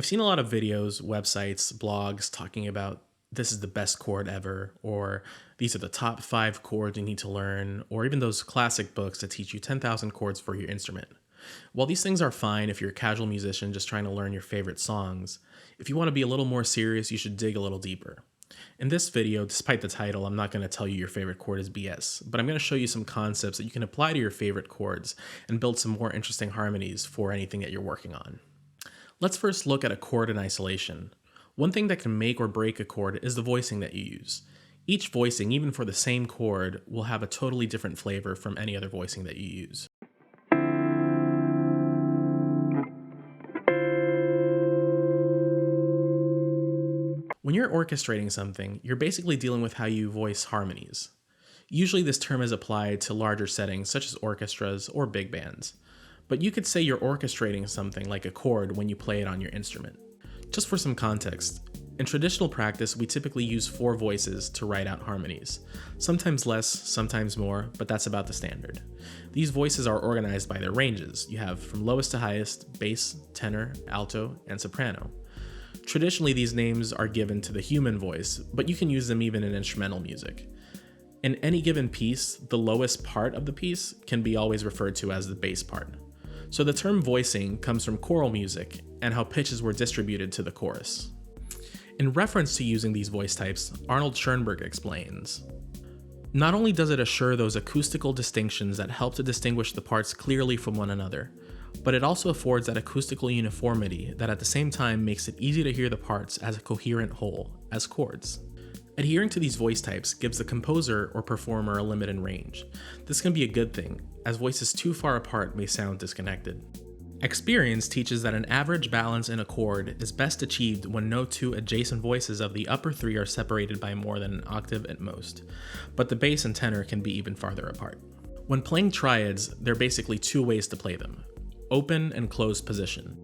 I've seen a lot of videos, websites, blogs talking about this is the best chord ever, or these are the top 5 chords you need to learn, or even those classic books that teach you 10,000 chords for your instrument. While these things are fine if you're a casual musician just trying to learn your favorite songs, if you want to be a little more serious, you should dig a little deeper. In this video, despite the title, I'm not going to tell you your favorite chord is BS, but I'm going to show you some concepts that you can apply to your favorite chords and build some more interesting harmonies for anything that you're working on. Let's first look at a chord in isolation. One thing that can make or break a chord is the voicing that you use. Each voicing, even for the same chord, will have a totally different flavor from any other voicing that you use. When you're orchestrating something, you're basically dealing with how you voice harmonies. Usually this term is applied to larger settings such as orchestras or big bands. But you could say you're orchestrating something like a chord when you play it on your instrument. Just for some context, in traditional practice, we typically use 4 voices to write out harmonies. Sometimes less, sometimes more, but that's about the standard. These voices are organized by their ranges. You have from lowest to highest, bass, tenor, alto, and soprano. Traditionally, these names are given to the human voice, but you can use them even in instrumental music. In any given piece, the lowest part of the piece can be always referred to as the bass part. So the term voicing comes from choral music and how pitches were distributed to the chorus. In reference to using these voice types, Arnold Schoenberg explains, "Not only does it assure those acoustical distinctions that help to distinguish the parts clearly from one another, but it also affords that acoustical uniformity that at the same time makes it easy to hear the parts as a coherent whole, as chords." Adhering to these voice types gives the composer or performer a limit in range. This can be a good thing, as voices too far apart may sound disconnected. Experience teaches that an average balance in a chord is best achieved when no 2 adjacent voices of the upper 3 are separated by more than an octave at most, but the bass and tenor can be even farther apart. When playing triads, there are basically 2 ways to play them: open and closed position.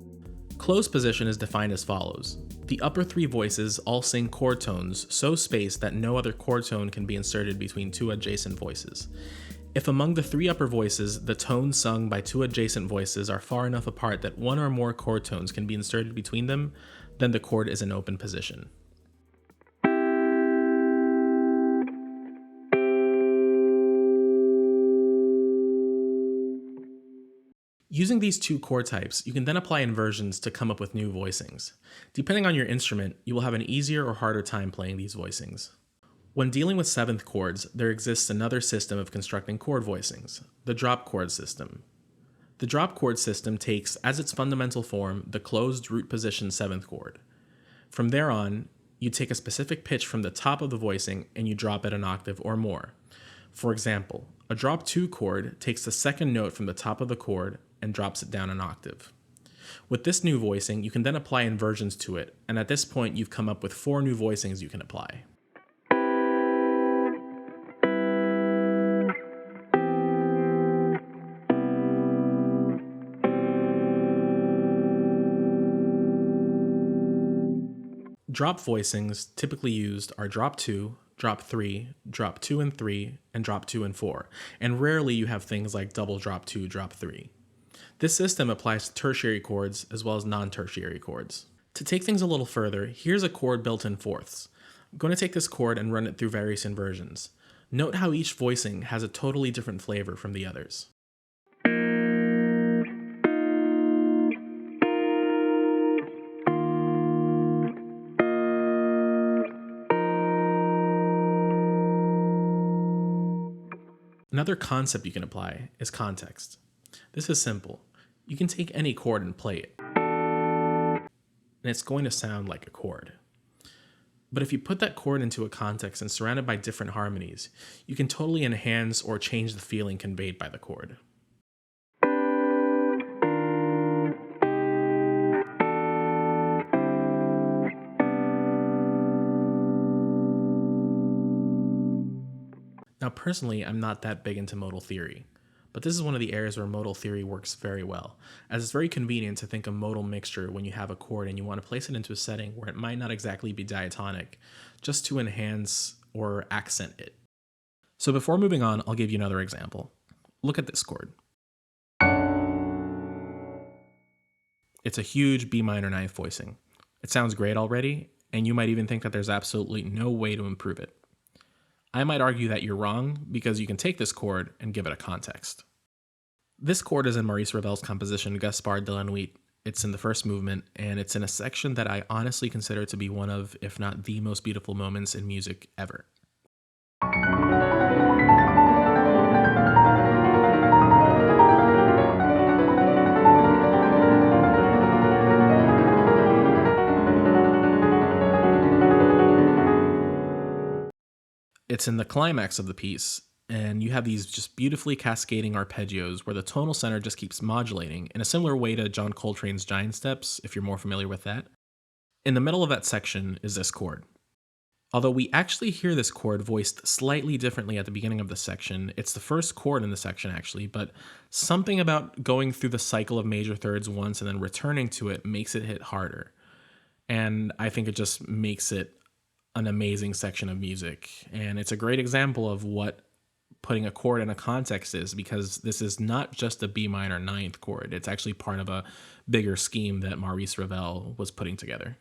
Closed position is defined as follows. The upper 3 voices all sing chord tones so spaced that no other chord tone can be inserted between 2 adjacent voices. If among the 3 upper voices, the tones sung by 2 adjacent voices are far enough apart that 1 or more chord tones can be inserted between them, then the chord is in open position. Using these 2 chord types, you can then apply inversions to come up with new voicings. Depending on your instrument, you will have an easier or harder time playing these voicings. When dealing with 7th chords, there exists another system of constructing chord voicings, the drop chord system. The drop chord system takes as its fundamental form the closed root position 7th chord. From there on, you take a specific pitch from the top of the voicing and you drop it an octave or more. For example, a drop 2 chord takes the second note from the top of the chord and drops it down an octave. With this new voicing, you can then apply inversions to it, and at this point you've come up with 4 new voicings you can apply. Drop voicings typically used are drop 2, drop 3, drop 2 and 3, and drop 2 and 4, and rarely you have things like double drop 2, drop 3. This system applies to tertiary chords as well as non-tertiary chords. To take things a little further, here's a chord built in fourths. I'm going to take this chord and run it through various inversions. Note how each voicing has a totally different flavor from the others. Another concept you can apply is context. This is simple. You can take any chord and play it, and it's going to sound like a chord. But if you put that chord into a context and surround it by different harmonies, you can totally enhance or change the feeling conveyed by the chord. Now personally, I'm not that big into modal theory, but this is one of the areas where modal theory works very well, as it's very convenient to think of modal mixture when you have a chord and you want to place it into a setting where it might not exactly be diatonic, just to enhance or accent it. So before moving on, I'll give you another example. Look at this chord. It's a huge B minor ninth voicing. It sounds great already, and you might even think that there's absolutely no way to improve it. I might argue that you're wrong because you can take this chord and give it a context. This chord is in Maurice Ravel's composition Gaspard de la Nuit. It's in the first movement, and it's in a section that I honestly consider to be one of, if not the most beautiful moments in music ever. It's in the climax of the piece, and you have these just beautifully cascading arpeggios where the tonal center just keeps modulating in a similar way to John Coltrane's Giant Steps, if you're more familiar with that. In the middle of that section is this chord. Although we actually hear this chord voiced slightly differently at the beginning of the section, it's the first chord in the section actually, but something about going through the cycle of major thirds once and then returning to it makes it hit harder. And I think it just makes it an amazing section of music. And it's a great example of what putting a chord in a context is, because this is not just a B minor ninth chord. It's actually part of a bigger scheme that Maurice Ravel was putting together.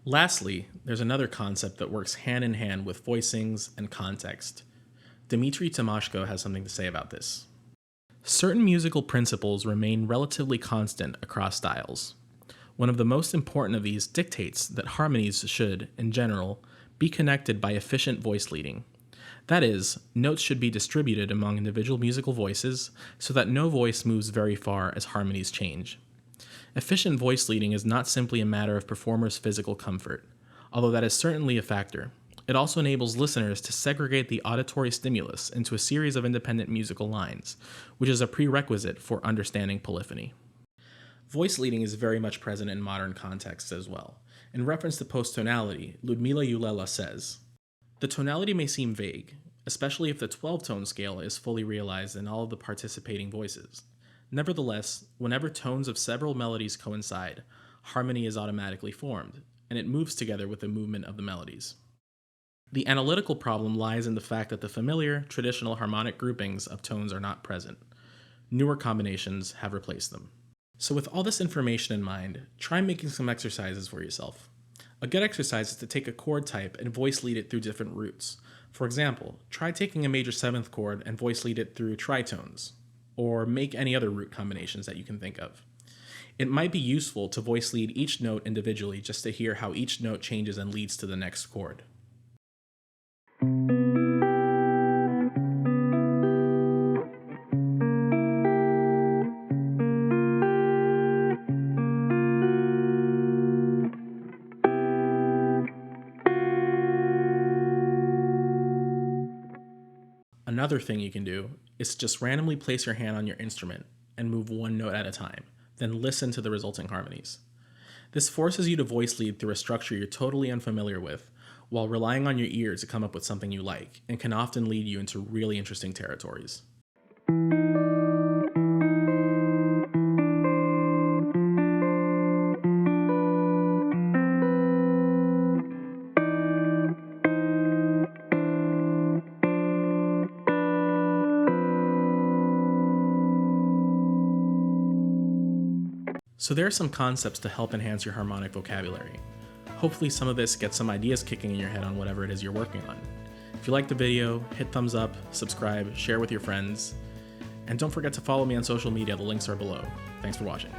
Lastly, there's another concept that works hand in hand with voicings and context. Dmitri Tymoczko has something to say about this. Certain musical principles remain relatively constant across styles. One of the most important of these dictates that harmonies should, in general, be connected by efficient voice leading. That is, notes should be distributed among individual musical voices so that no voice moves very far as harmonies change. Efficient voice leading is not simply a matter of performers' physical comfort, although that is certainly a factor. It also enables listeners to segregate the auditory stimulus into a series of independent musical lines, which is a prerequisite for understanding polyphony. Voice leading is very much present in modern contexts as well. In reference to post-tonality, Ludmila Ulehla says, "The tonality may seem vague, especially if the 12-tone scale is fully realized in all of the participating voices. Nevertheless, whenever tones of several melodies coincide, harmony is automatically formed, and it moves together with the movement of the melodies. The analytical problem lies in the fact that the familiar, traditional harmonic groupings of tones are not present. Newer combinations have replaced them." So with all this information in mind, try making some exercises for yourself. A good exercise is to take a chord type and voice lead it through different roots. For example, try taking a major 7th chord and voice lead it through tritones, or make any other root combinations that you can think of. It might be useful to voice lead each note individually just to hear how each note changes and leads to the next chord. Another thing you can do is just randomly place your hand on your instrument and move one note at a time, then listen to the resulting harmonies. This forces you to voice lead through a structure you're totally unfamiliar with, while relying on your ear to come up with something you like, and can often lead you into really interesting territories. So there are some concepts to help enhance your harmonic vocabulary. Hopefully some of this gets some ideas kicking in your head on whatever it is you're working on. If you liked the video, hit thumbs up, subscribe, share with your friends, and don't forget to follow me on social media, the links are below. Thanks for watching.